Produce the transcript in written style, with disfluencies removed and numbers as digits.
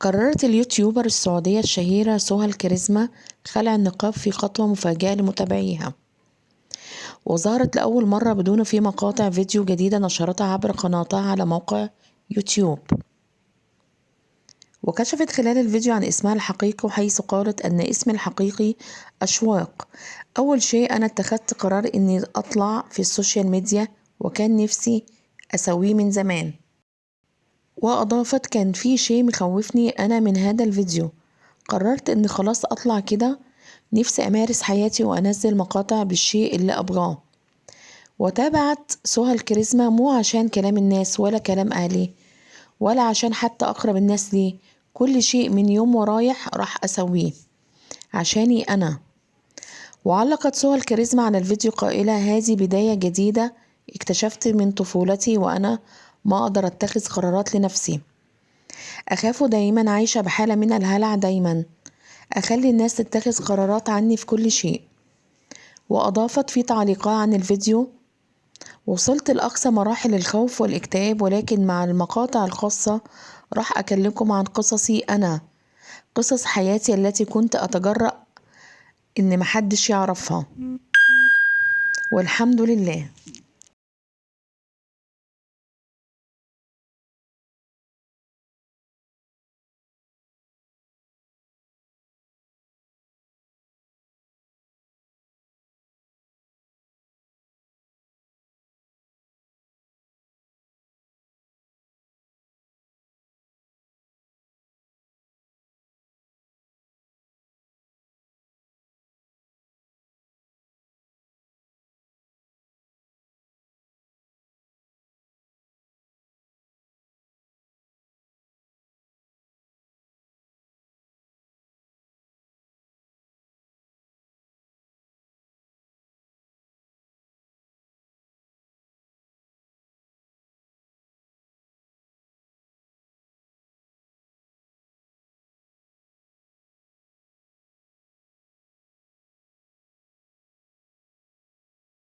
قررت اليوتيوبر السعودية الشهيرة سهى الكاريزما خلع النقاب في خطوة مفاجئة لمتابعيها، وظهرت لأول مرة بدون في مقاطع فيديو جديدة نشرتها عبر قناتها على موقع يوتيوب. وكشفت خلال الفيديو عن اسمها الحقيقي، وحيث قالت أن اسمي الحقيقي أشواق. أول شيء أنا اتخذت قرار إني أطلع في السوشيال ميديا، وكان نفسي أسويه من زمان. وأضافت كان في شيء مخوفني أنا من هذا الفيديو، قررت إني خلاص أطلع كده، نفسي أمارس حياتي وأنزل مقاطع بالشيء اللي أبغاه. وتابعت سهى الكاريزما مو عشان كلام الناس ولا كلام أهلي ولا عشان حتى أقرب الناس لي، كل شيء من يوم ورايح راح أسويه عشاني أنا. وعلقت سهى الكاريزما على الفيديو قائلة: هذه بداية جديدة، اكتشفت من طفولتي وأنا ما أقدر أتخذ قرارات لنفسي، أخاف دايما، عايشة بحالة من الهلع دايما، أخلي الناس تتخذ قرارات عني في كل شيء. وأضافت في تعليقها عن الفيديو: وصلت لأقصى مراحل الخوف والاكتئاب، ولكن مع المقاطع الخاصة راح أكلمكم عن قصصي أنا، قصص حياتي التي كنت أتجرأ إن محدش يعرفها، والحمد لله.